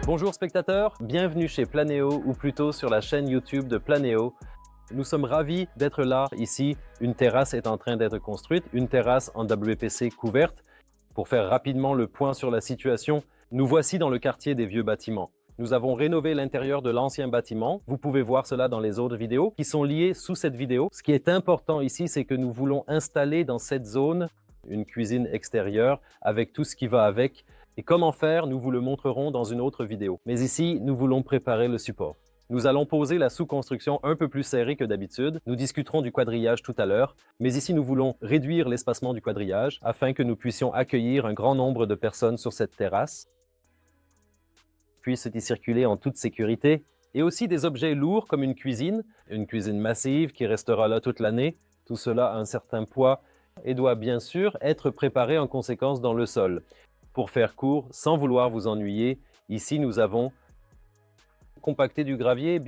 Bonjour spectateurs, bienvenue chez Planéo ou plutôt sur la chaîne YouTube de Planéo. Nous sommes ravis d'être là. Ici, une terrasse est en train d'être construite, une terrasse en WPC couverte. Pour faire rapidement le point sur la situation, nous voici dans le quartier des vieux bâtiments. Nous avons rénové l'intérieur de l'ancien bâtiment. Vous pouvez voir cela dans les autres vidéos qui sont liées sous cette vidéo. Ce qui est important ici, c'est que nous voulons installer dans cette zone une cuisine extérieure avec tout ce qui va avec. Et comment faire, nous vous le montrerons dans une autre vidéo. Mais ici, nous voulons préparer le support. Nous allons poser la sous-construction un peu plus serrée que d'habitude. Nous discuterons du quadrillage tout à l'heure. Mais ici, nous voulons réduire l'espacement du quadrillage afin que nous puissions accueillir un grand nombre de personnes sur cette terrasse, puissent y circuler en toute sécurité. Et aussi des objets lourds comme une cuisine massive qui restera là toute l'année. Tout cela a un certain poids et doit bien sûr être préparé en conséquence dans le sol. Pour faire court, sans vouloir vous ennuyer, ici nous avons compacté du gravier,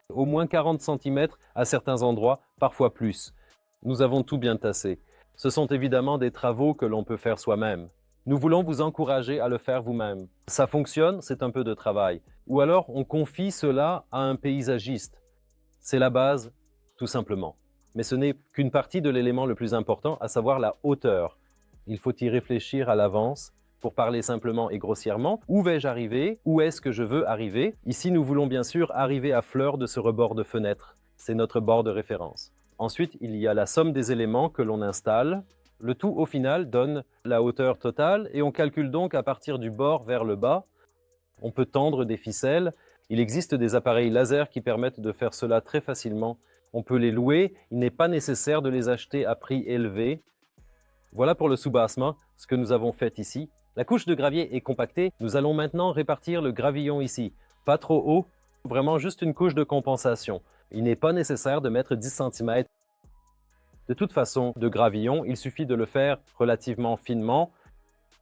au moins 40 cm à certains endroits, parfois plus. Nous avons tout bien tassé. Ce sont évidemment des travaux que l'on peut faire soi-même. Nous voulons vous encourager à le faire vous-même. Ça fonctionne, c'est un peu de travail. Ou alors on confie cela à un paysagiste. C'est la base, tout simplement. Mais ce n'est qu'une partie de l'élément le plus important, à savoir la hauteur. Il faut y réfléchir à l'avance. Pour parler simplement et grossièrement, où vais-je arriver? Où est-ce que je veux arriver? Ici, nous voulons bien sûr arriver à fleur de ce rebord de fenêtre. C'est notre bord de référence. Ensuite, il y a la somme des éléments que l'on installe. Le tout, au final, donne la hauteur totale et on calcule donc à partir du bord vers le bas. On peut tendre des ficelles. Il existe des appareils laser qui permettent de faire cela très facilement. On peut les louer. Il n'est pas nécessaire de les acheter à prix élevé. Voilà pour le soubassement, ce que nous avons fait ici. La couche de gravier est compactée. Nous allons maintenant répartir le gravillon ici. Pas trop haut, vraiment juste une couche de compensation. Il n'est pas nécessaire de mettre 10 cm. De toute façon, de gravillon, il suffit de le faire relativement finement.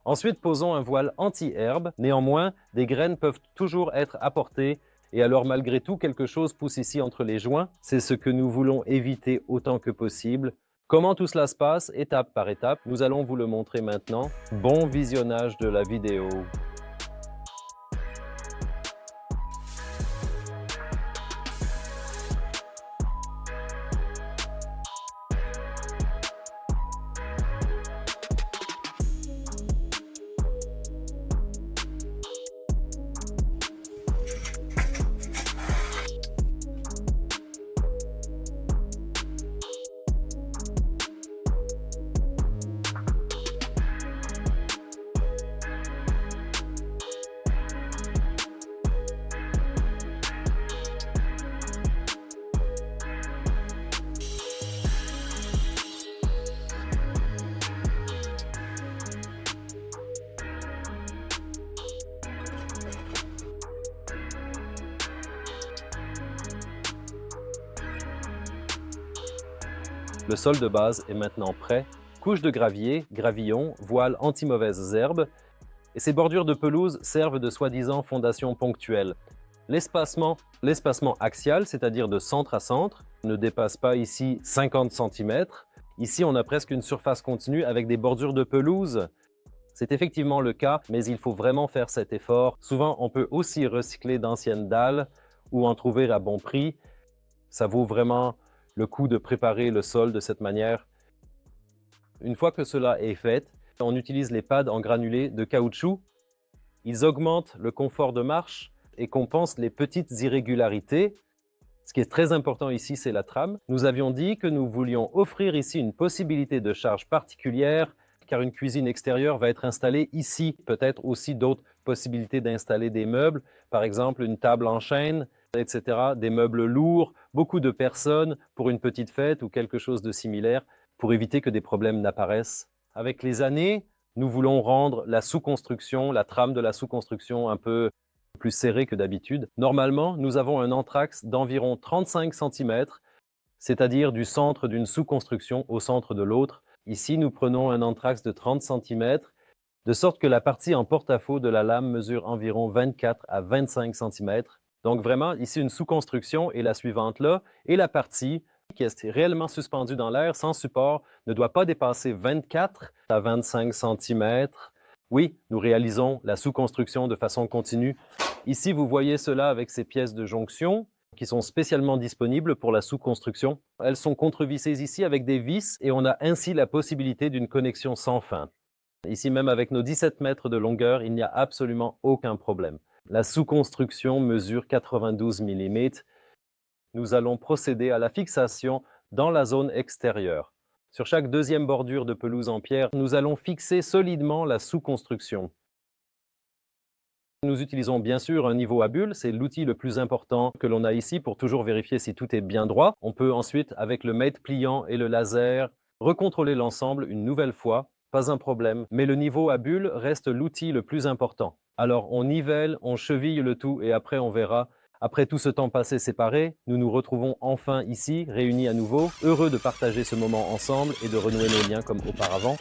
Ensuite, posons un voile anti-herbe. Néanmoins, des graines peuvent toujours être apportées. Et alors, malgré tout, quelque chose pousse ici entre les joints. C'est ce que nous voulons éviter autant que possible. Comment tout cela se passe, étape par étape, nous allons vous le montrer maintenant. Bon visionnage de la vidéo. Le sol de base est maintenant prêt. Couche de gravier, gravillon, voile anti-mauvaises herbes. Et ces bordures de pelouse servent de soi-disant fondation ponctuelle. L'espacement axial, c'est-à-dire de centre à centre, ne dépasse pas ici 50 cm. Ici, on a presque une surface continue avec des bordures de pelouse. C'est effectivement le cas, mais il faut vraiment faire cet effort. Souvent, on peut aussi recycler d'anciennes dalles ou en trouver à bon prix. Ça vaut vraiment le coup de préparer le sol de cette manière. Une fois que cela est fait, on utilise les pads en granulés de caoutchouc. Ils augmentent le confort de marche et compensent les petites irrégularités. Ce qui est très important ici, c'est la trame. Nous avions dit que nous voulions offrir ici une possibilité de charge particulière, car une cuisine extérieure va être installée ici. Peut-être aussi d'autres possibilités d'installer des meubles, par exemple une table en chêne, etc., des meubles lourds, beaucoup de personnes pour une petite fête ou quelque chose de similaire pour éviter que des problèmes n'apparaissent. Avec les années, nous voulons rendre la sous-construction, la trame de la sous-construction un peu plus serrée que d'habitude. Normalement, nous avons un entraxe d'environ 35 cm, c'est-à-dire du centre d'une sous-construction au centre de l'autre. Ici, nous prenons un entraxe de 30 cm, de sorte que la partie en porte-à-faux de la lame mesure environ 24 à 25 cm. Donc vraiment, ici, une sous-construction est la suivante là, et la partie qui est réellement suspendue dans l'air sans support ne doit pas dépasser 24 à 25 cm. Oui, nous réalisons la sous-construction de façon continue Ici, vous voyez cela avec ces pièces de jonction qui sont spécialement disponibles pour la sous-construction. Elles sont contrevissées ici avec des vis et on a ainsi la possibilité d'une connexion sans fin. Ici même avec nos 17 mètres de longueur, il n'y a absolument aucun problème. La sous-construction mesure 92 mm. Nous allons procéder à la fixation dans la zone extérieure. Sur chaque deuxième bordure de pelouse en pierre, nous allons fixer solidement la sous-construction. Nous utilisons bien sûr un niveau à bulles, c'est l'outil le plus important que l'on a ici pour toujours vérifier si tout est bien droit. On peut ensuite, avec le mètre pliant et le laser, recontrôler l'ensemble une nouvelle fois, pas un problème. Mais le niveau à bulles reste l'outil le plus important. Alors on nivelle, on cheville le tout et après on verra. Après tout ce temps passé séparés, nous nous retrouvons enfin ici, réunis à nouveau, heureux de partager ce moment ensemble et de renouer nos liens comme auparavant.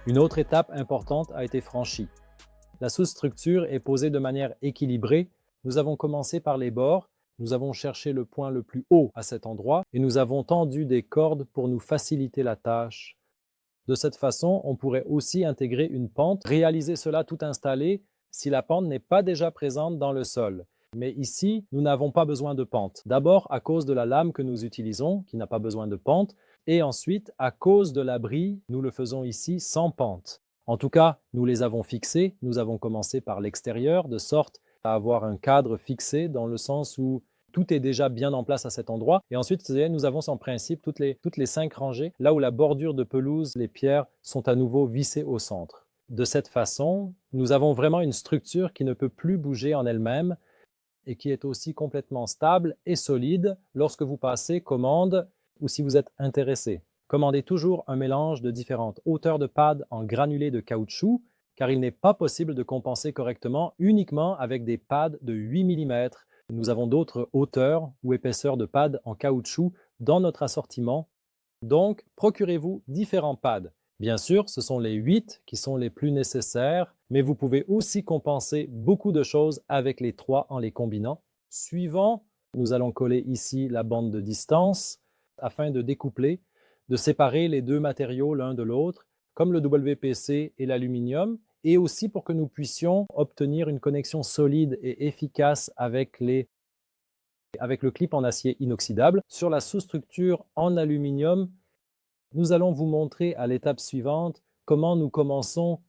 Une autre étape importante a été franchie. La sous-structure est posée de manière équilibrée. Nous avons commencé par les bords, nous avons cherché le point le plus haut à cet endroit et nous avons tendu des cordes pour nous faciliter la tâche. De cette façon, on pourrait aussi intégrer une pente, réaliser cela tout installé si la pente n'est pas déjà présente dans le sol. Mais ici, nous n'avons pas besoin de pente. D'abord à cause de la lame que nous utilisons, qui n'a pas besoin de pente, et ensuite à cause de l'abri, nous le faisons ici sans pente. En tout cas, nous les avons fixés, nous avons commencé par l'extérieur, de sorte à avoir un cadre fixé dans le sens où tout est déjà bien en place à cet endroit. Et ensuite, nous avons en principe toutes les 5 rangées, là où la bordure de pelouse, les pierres sont à nouveau vissées au centre. De cette façon, nous avons vraiment une structure qui ne peut plus bouger en elle-même et qui est aussi complètement stable et solide lorsque vous passez commande ou si vous êtes intéressé. Commandez toujours un mélange de différentes hauteurs de pads en granulés de caoutchouc, car il n'est pas possible de compenser correctement uniquement avec des pads de 8 mm. Nous avons d'autres hauteurs ou épaisseurs de pads en caoutchouc dans notre assortiment. Donc, procurez-vous différents pads. Bien sûr, ce sont les 8 qui sont les plus nécessaires, mais vous pouvez aussi compenser beaucoup de choses avec les 3 en les combinant. Suivant, nous allons coller ici la bande de distance afin de découpler, de séparer les deux matériaux l'un de l'autre, comme le WPC et l'aluminium, et aussi pour que nous puissions obtenir une connexion solide et efficace avec le clip en acier inoxydable. Sur la sous-structure en aluminium, nous allons vous montrer à l'étape suivante comment nous commençons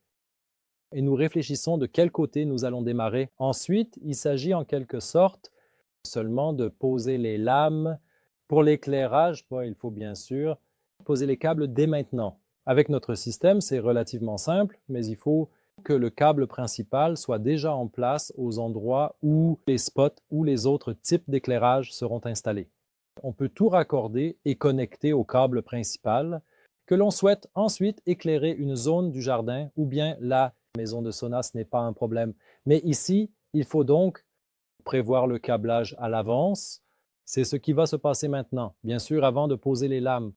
et nous réfléchissons de quel côté nous allons démarrer. Ensuite, il s'agit en quelque sorte seulement de poser les lames. Pour l'éclairage, il faut bien sûr poser les câbles dès maintenant. Avec notre système, c'est relativement simple, mais il faut que le câble principal soit déjà en place aux endroits où les spots ou les autres types d'éclairage seront installés. On peut tout raccorder et connecter au câble principal que l'on souhaite ensuite éclairer une zone du jardin ou bien la maison de sauna, ce n'est pas un problème. Mais ici, il faut donc prévoir le câblage à l'avance. C'est ce qui va se passer maintenant, bien sûr avant de poser les lames.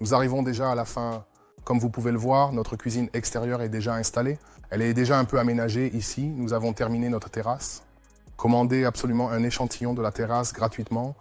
Nous arrivons déjà à la fin. Comme vous pouvez le voir, notre cuisine extérieure est déjà installée. Elle est déjà un peu aménagée ici. Nous avons terminé notre terrasse. Commandez absolument un échantillon de la terrasse gratuitement.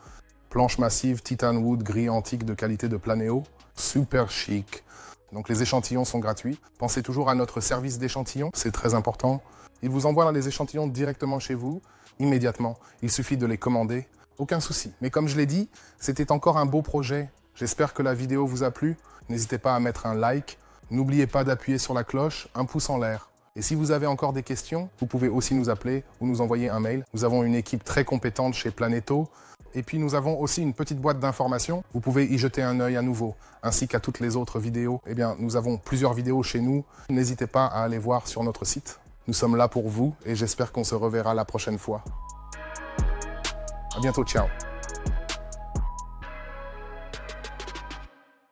Planche massive, Titan Wood, gris antique de qualité de Planeo. Super chic. Donc les échantillons sont gratuits. Pensez toujours à notre service d'échantillons, c'est très important. Ils vous envoient les échantillons directement chez vous, immédiatement. Il suffit de les commander, aucun souci. Mais comme je l'ai dit, c'était encore un beau projet. J'espère que la vidéo vous a plu. N'hésitez pas à mettre un like. N'oubliez pas d'appuyer sur la cloche, un pouce en l'air. Et si vous avez encore des questions, vous pouvez aussi nous appeler ou nous envoyer un mail. Nous avons une équipe très compétente chez Planeto. Et puis nous avons aussi une petite boîte d'informations. Vous pouvez y jeter un œil à nouveau, ainsi qu'à toutes les autres vidéos. Eh bien, nous avons plusieurs vidéos chez nous. N'hésitez pas à aller voir sur notre site. Nous sommes là pour vous et j'espère qu'on se reverra la prochaine fois. À bientôt, ciao.